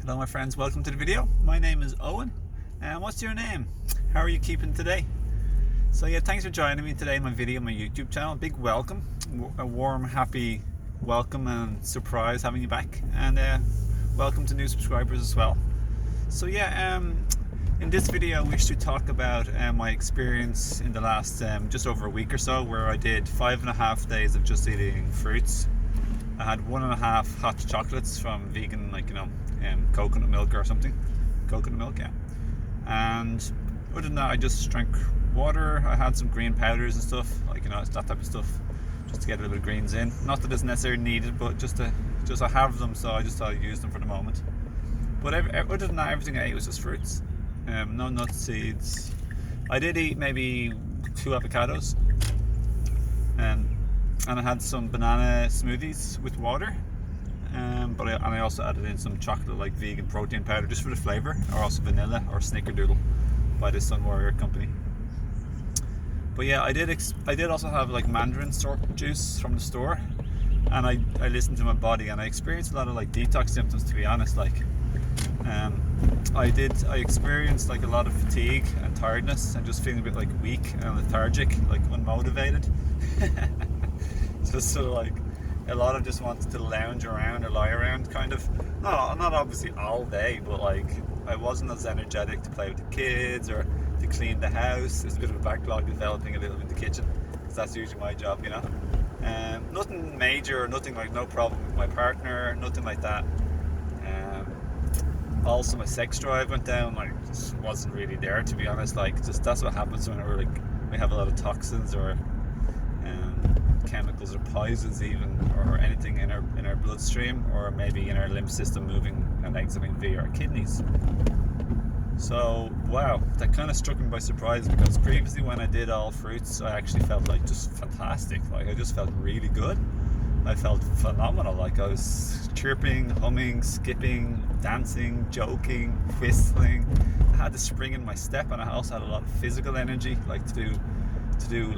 Hello my friends, welcome to the video. My name is Owen, and what's your name? How are you keeping today? So yeah, thanks for joining me today in my video on my YouTube channel. Big welcome, a warm, happy welcome and surprise having you back, and welcome to new subscribers as well. So yeah, in this video I wish to talk about my experience in the last just over a week or so, where I did 5.5 days of just eating fruits. I had 1.5 hot chocolates from vegan, coconut milk or something. Coconut milk, yeah. And other than that, I just drank water. I had some green powders and stuff, it's that type of stuff, just to get a little bit of greens in. Not that it's necessarily needed, but just I have them, so I just thought I'd use them for the moment. But other than that, everything I ate was just fruits. No nuts, seeds. I did eat maybe 2 avocados. And I had some banana smoothies with water, but I also added in some chocolate, like vegan protein powder, just for the flavour, or also vanilla or snickerdoodle by the Sun Warrior company. But yeah, I did also have like mandarin juice from the store, and I listened to my body, and I experienced a lot of like detox symptoms, to be honest. I experienced like a lot of fatigue and tiredness, and just feeling a bit like weak and lethargic, like unmotivated. Just sort of like a lot of just wanted to lounge around or lie around, kind of. No, not obviously all day, but like I wasn't as energetic to play with the kids or to clean the house. There's a bit of a backlog developing a little in the kitchen, because that's usually my job, Nothing major, nothing like, no problem with my partner, nothing like that. Also my sex drive went down, just wasn't really there, to be honest. Just that's what happens when we have a lot of toxins or chemicals or poisons even, or anything in our bloodstream, or maybe in our lymph system moving and exiting via our kidneys. So wow, that kind of struck me by surprise, because previously when I did all fruits, I actually felt like just fantastic. I just felt really good. I felt phenomenal. I was chirping, humming, skipping, dancing, joking, whistling. I had the spring in my step, and I also had a lot of physical energy, to do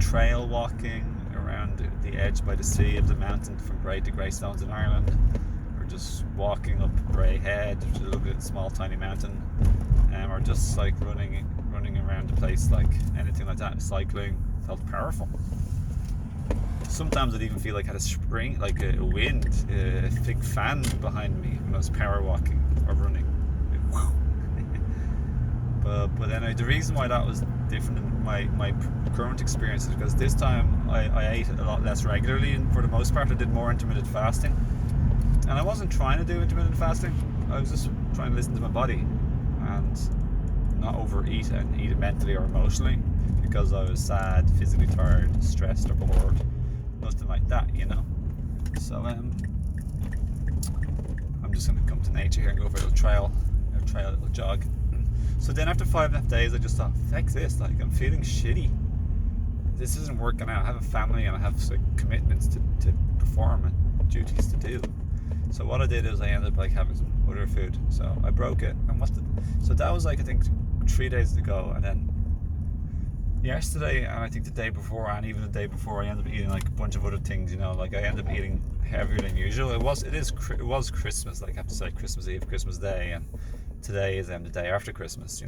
trail walking around the edge by the sea of the mountain from Bray to Greystones in Ireland, or just walking up Bray Head, which is a little bit small tiny mountain, or just running around the place, anything like that. Cycling felt powerful. Sometimes I'd even feel like I had a spring, like a wind, a big fan behind me when I was power walking or running. But then the reason why that was different than my current experience is because this time I ate a lot less regularly, and for the most part I did more intermittent fasting. And I wasn't trying to do intermittent fasting, I was just trying to listen to my body and not overeat and eat it mentally or emotionally, because I was sad, physically tired, stressed or bored, nothing like that, So I'm just going to come to nature here and go for a little a little jog. So then after 5.5 days, I just thought, feck this, I'm feeling shitty. This isn't working out. I have a family and I have commitments to perform and duties to do. So what I did is I ended up having some other food. So I broke it. And so that was I think 3 days ago. And then yesterday, and I think the day before, and even the day before, I ended up eating a bunch of other things, I ended up eating heavier than usual. It was Christmas, I have to say, Christmas Eve, Christmas Day, and today is the day after Christmas,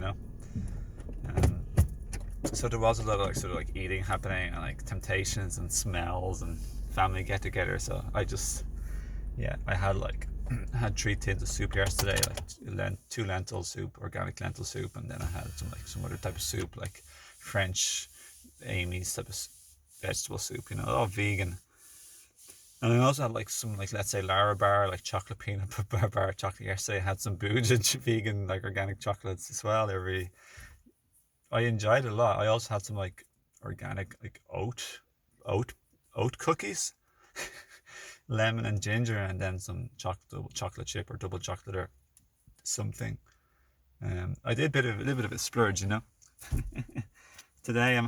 so there was a lot of eating happening, and temptations and smells and family get-together. So I had 3 tins of soup yesterday, 2 lentil soup, organic lentil soup, and then I had some other type of soup, like French Amy's type of vegetable soup, all vegan. And I also had some let's say Larabar, chocolate peanut bar chocolate yesterday. I had some Boojage vegan organic chocolates as well. I enjoyed it a lot. I also had some organic oat cookies, lemon and ginger, and then some double chocolate chip or double chocolate or something. I did a little bit of a splurge, Today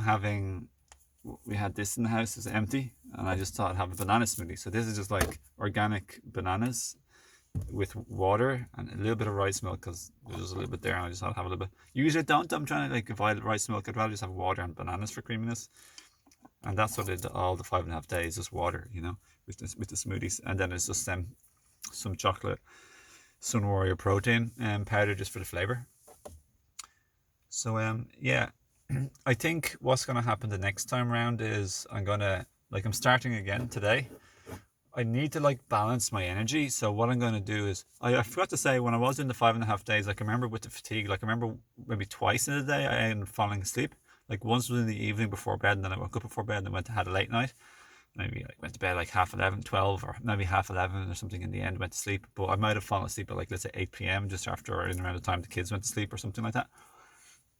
we had this in the house, it's empty, and I just thought I'd have a banana smoothie. So this is just organic bananas with water and a little bit of rice milk, because there's a little bit there, and I just thought I'd have a little bit. Usually I don't, I'm trying to avoid rice milk. I'd rather just have water and bananas for creaminess. And that's what I did all the 5.5 days, just water, with the smoothies. And then it's just some chocolate Sun Warrior protein powder just for the flavor. So yeah, I think what's going to happen the next time round is I'm starting again today. I need to like balance my energy. So what I'm going to do is, I forgot to say, when I was in the 5.5 days, like I remember with the fatigue, like I remember maybe twice in the day I ended up falling asleep. Like once was in the evening before bed, and then I woke up before bed and had a late night. Maybe like went to bed like 11:30, 12, or maybe 11:30 or something in the end, went to sleep. But I might have fallen asleep at like, let's say 8 p.m. just after or in around the time the kids went to sleep or something like that.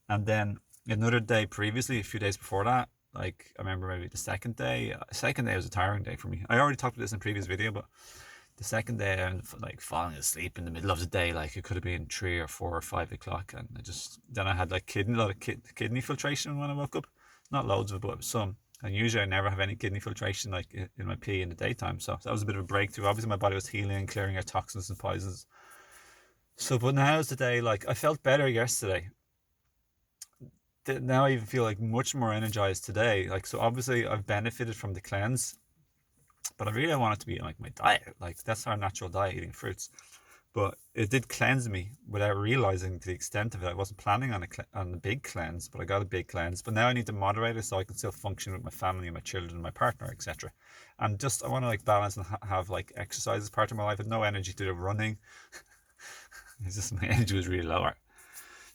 And then another day previously, a few days before that, like I remember maybe the second day was a tiring day for me. I already talked about this in a previous video, but the second day I ended up like falling asleep in the middle of the day. Like it could have been 3 or 4 or 5 o'clock, and then I had like a lot of kidney filtration when I woke up. Not loads of it, but some. And usually I never have any kidney filtration like in my pee in the daytime. So that was a bit of a breakthrough. Obviously my body was healing, clearing out toxins and poisons. So, but now is the day, like I felt better yesterday. Now I even feel like much more energized today. Like, so obviously I've benefited from the cleanse, but I really want it to be like my diet. Like that's our natural diet, eating fruits. But it did cleanse me without realizing the extent of it. I wasn't planning on a big cleanse, but I got a big cleanse. But now I need to moderate it so I can still function with my family and my children and my partner, etc. And just I want to like balance and have like exercise as part of my life. I had no energy to do running. It's just my energy was really lower.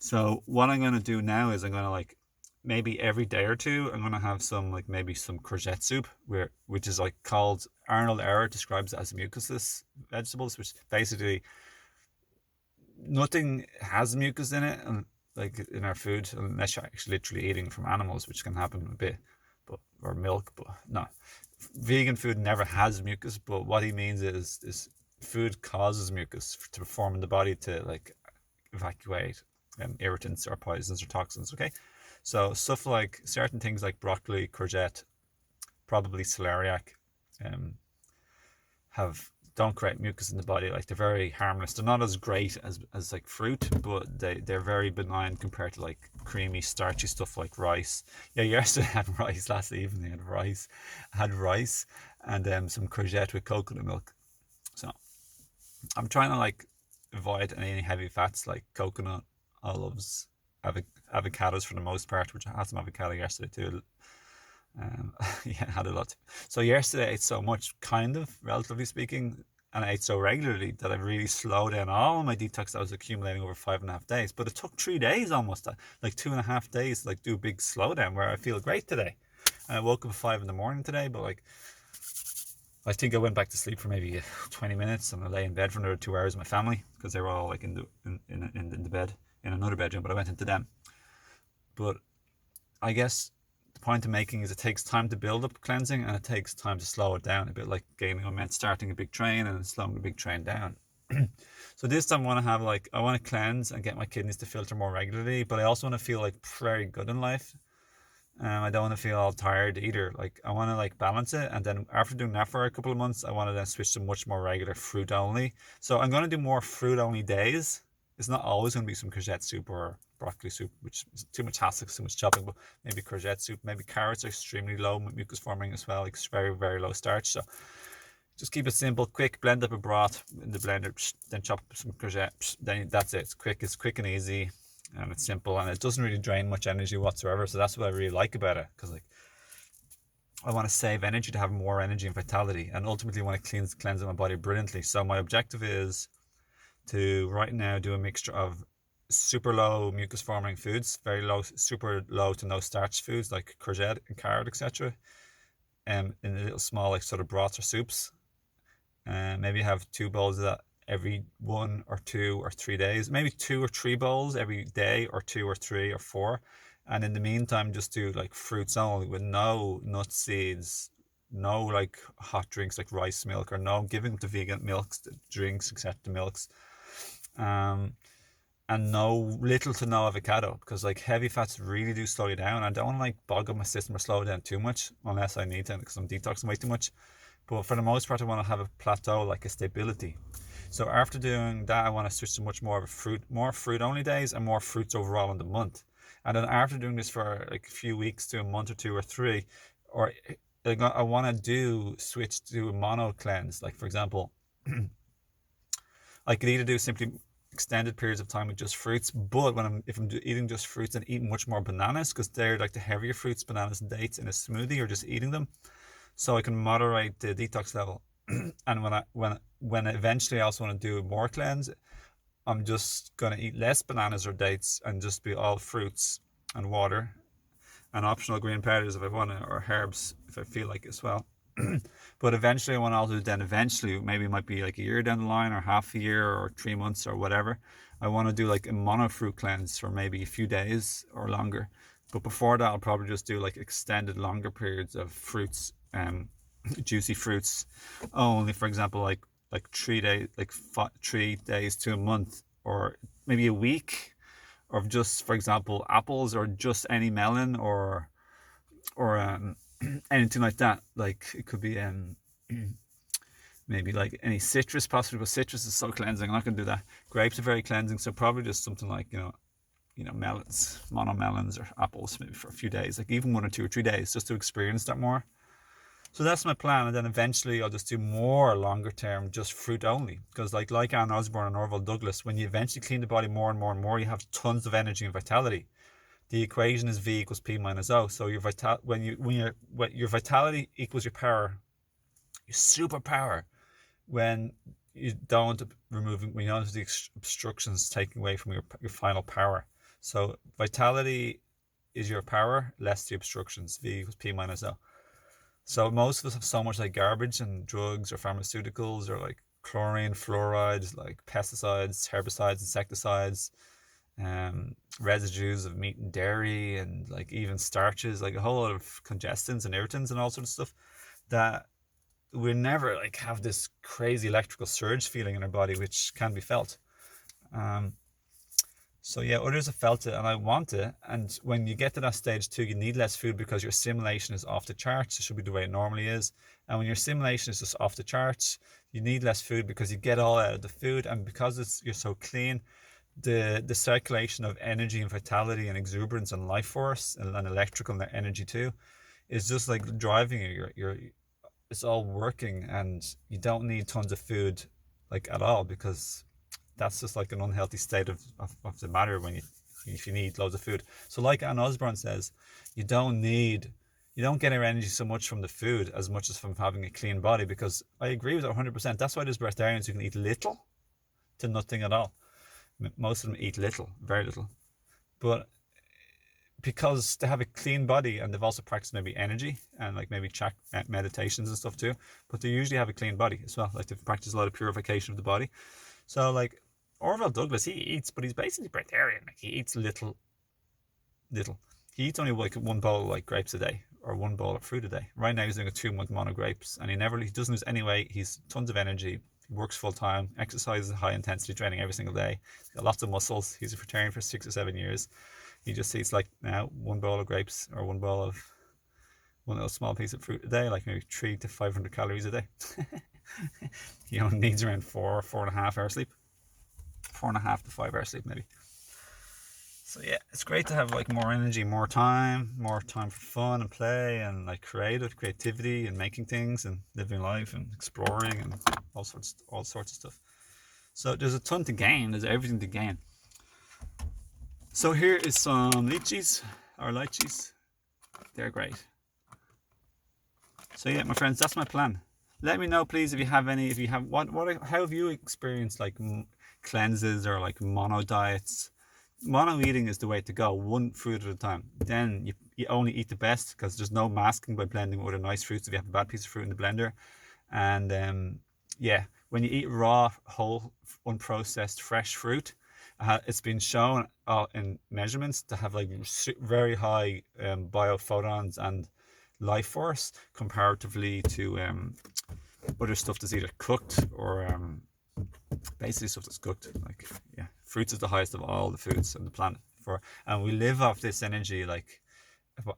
So what I'm going to do now is I'm going to like maybe every day or two I'm going to have some like maybe some courgette soup, which is like called, Arnold Ehret describes it as mucusless vegetables, which basically nothing has mucus in it, and like in our food, unless you're actually literally eating from animals, which can happen a bit, or milk. But no, vegan food never has mucus. But what he means is food causes mucus to form in the body to like evacuate irritants or poisons or toxins. Okay, so stuff like certain things like broccoli, courgette, probably celeriac, don't create mucus in the body. Like they're very harmless. They're not as great as like fruit, but they're very benign compared to like creamy, starchy stuff like rice. Yeah, yesterday I had rice. Last evening I had rice and some courgette with coconut milk. So I'm trying to like avoid any heavy fats like coconut, olives, avocados for the most part, which I had some avocado yesterday too. Yeah, I had a lot. So yesterday I ate so much, kind of, relatively speaking, and I ate so regularly that I really slowed down all my detox that was accumulating over 5.5 days. But it took 3 days almost, like 2.5 days, to like do a big slowdown where I feel great today. And I woke up at 5 in the morning today, but like I think I went back to sleep for maybe 20 minutes and I lay in bed for another 2 hours with my family because they were all like in the bed in another bedroom, but I went into them. But I guess the point I'm making is it takes time to build up cleansing and it takes time to slow it down, a bit like gaining momentum, starting a big train and slowing the big train down. So this time I want to cleanse and get my kidneys to filter more regularly, but I also want to feel like very good in life. I don't want to feel all tired either. Like I want to like balance it, and then after doing that for a couple of months I want to then switch to much more regular fruit only. So I'm going to do more fruit only days. It's not always going to be some courgette soup or broccoli soup, which is too much hassle, too much chopping, but maybe courgette soup. Maybe carrots are extremely low mucus forming as well, like it's very, very low starch. So just keep it simple, quick, blend up a broth in the blender, then chop up some courgette, then that's it. It's quick and easy, and it's simple, and it doesn't really drain much energy whatsoever. So that's what I really like about it, because like I want to save energy to have more energy and vitality, and ultimately want to cleanse my body brilliantly. So my objective is to right now do a mixture of super low mucus forming foods, very low, super low to no starch foods like courgette and carrot, etc. In a little small like sort of broths or soups. And maybe have 2 bowls of that every 1 or 2 or 3 days. Maybe 2 or 3 bowls every day, or 2 or 3 or 4. And in the meantime, just do like fruits only with no nut seeds, no like hot drinks like rice milk, or no giving up the vegan milks, the drinks except the milks. And little to no avocado, because like heavy fats really do slow you down. I don't want to like bog up my system or slow it down too much unless I need to, because I'm detoxing way too much. But for the most part I want to have a plateau, like a stability. So after doing that I want to switch to much more of more fruit only days and more fruits overall in the month. And then after doing this for like a few weeks to a month or 2 or 3, or I want to switch to a mono cleanse. Like for example, I could either do simply extended periods of time with just fruits, but if I'm eating just fruits, and eating much more bananas, because they're like the heavier fruits, bananas and dates, in a smoothie, or just eating them, so I can moderate the detox level. And when eventually I also want to do more cleanse, I'm just gonna eat less bananas or dates and just be all fruits and water, and optional green powders if I want to, or herbs if I feel like it as well. But eventually, I want to also then eventually, maybe it might be like a year down the line, or half a year, or 3 months, or whatever, I want to do like a mono fruit cleanse for maybe a few days or longer. But before that, I'll probably just do like extended longer periods of fruits, juicy fruits only. For example, like 3 days, like 3 days to a month, or maybe a week of just, for example, apples, or just any melon, or anything like that. Like it could be maybe like any citrus possibly, but citrus is so cleansing. I'm not going to do that. Grapes are very cleansing, so probably just something like melons, mono melons, or apples, maybe for a few days, like even 1 or 2 or 3 days, just to experience that more. So that's my plan, and then eventually I'll just do more longer term, just fruit only, because like Anne Osborne and Orville Douglas, when you eventually clean the body more and more and more, you have tons of energy and vitality. The equation is V equals P minus O. So your vitality equals your power, your superpower, when you don't have the obstructions taking away from your final power. So vitality is your power less the obstructions. V equals P minus O. So most of us have so much like garbage and drugs or pharmaceuticals, or like chlorine, fluorides, like pesticides, herbicides, insecticides, residues of meat and dairy, and like even starches, like a whole lot of congestants and irritants and all sorts of stuff, that we never like have this crazy electrical surge feeling in our body, which can be felt. So yeah, others have felt it, and I want it. And when you get to that stage too, you need less food because your assimilation is off the charts. It should be the way it normally is. And when your assimilation is just off the charts, you need less food because you get all out of the food, and because you're so clean, the circulation of energy and vitality and exuberance and life force and electrical energy too is just like driving you. It's all working, and you don't need tons of food like at all, because that's just like an unhealthy state of the matter if you need loads of food. So like Anne Osborne says, you don't get your energy so much from the food as much as from having a clean body, because I agree with her 100%. That's why there's breatharians who can eat little to nothing at all. Most of them eat little, very little, but because they have a clean body, and they've also practiced maybe energy and like maybe meditations and stuff too, but they usually have a clean body as well. Like they've practiced a lot of purification of the body. So like Orville Douglas, he eats, but he's basically breatharian. Like he eats little. He eats only like 1 bowl of like grapes a day, or 1 bowl of fruit a day. Right now he's doing a 2-month mono grapes, and he doesn't lose any weight. He's tons of energy. He works full time, exercises, high intensity training every single day. He's got lots of muscles. He's a fruitarian for 6 or 7 years. He just eats like now 1 bowl of grapes, or 1 bowl of one little small piece of fruit a day, like maybe 300 to 500 calories a day. He only needs around 4.5 hours sleep. 4.5 to 5 hours sleep maybe. So yeah, it's great to have like more energy, more time for fun and play, and like creativity and making things and living life and exploring and all sorts of stuff. So there's a ton to gain. There's everything to gain. So here is some lychees. They're great. So yeah, my friends, that's my plan. Let me know, please, if you have any. If you have how have you experienced like cleanses or like mono diets? Mono eating is the way to go. 1 fruit at a time. Then you only eat the best, because there's no masking by blending with other nice fruits if you have a bad piece of fruit in the blender. And yeah, when you eat raw, whole, unprocessed, fresh fruit, it's been shown in measurements to have like very high biophotons and life force comparatively to other stuff that's either cooked or basically stuff that's cooked. Like yeah, fruits is the highest of all the foods on the planet, and we live off this energy. Like,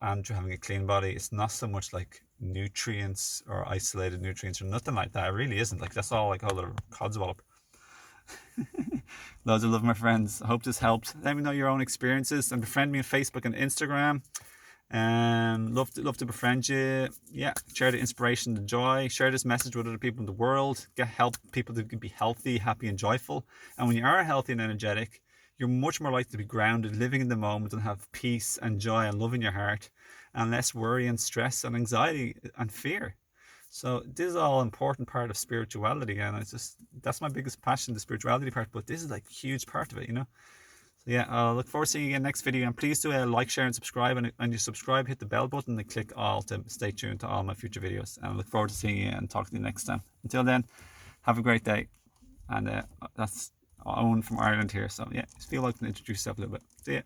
and having a clean body, it's not so much like nutrients or isolated nutrients or nothing like that. It really isn't. Like that's all like all the codswallop. Loads of love, my friends. I hope this helped. Let me know your own experiences, and befriend me on Facebook and Instagram. Love to befriend you. Yeah, share the inspiration, the joy. Share this message with other people in the world. Help people to be healthy, happy, and joyful. And when you are healthy and energetic, you're much more likely to be grounded, living in the moment, and have peace and joy and love in your heart, and less worry and stress and anxiety and fear. So this is all important part of spirituality, and that's my biggest passion, the spirituality part. But this is like a huge part of it, you know. So yeah, I'll look forward to seeing you again next video, and please do like, share, and subscribe. And when you subscribe, hit the bell button and click all to stay tuned to all my future videos. And I look forward to seeing you and talking to you next time. Until then, have a great day. And that's Owen from Ireland here. So yeah, just feel like to introduce yourself a little bit. See ya.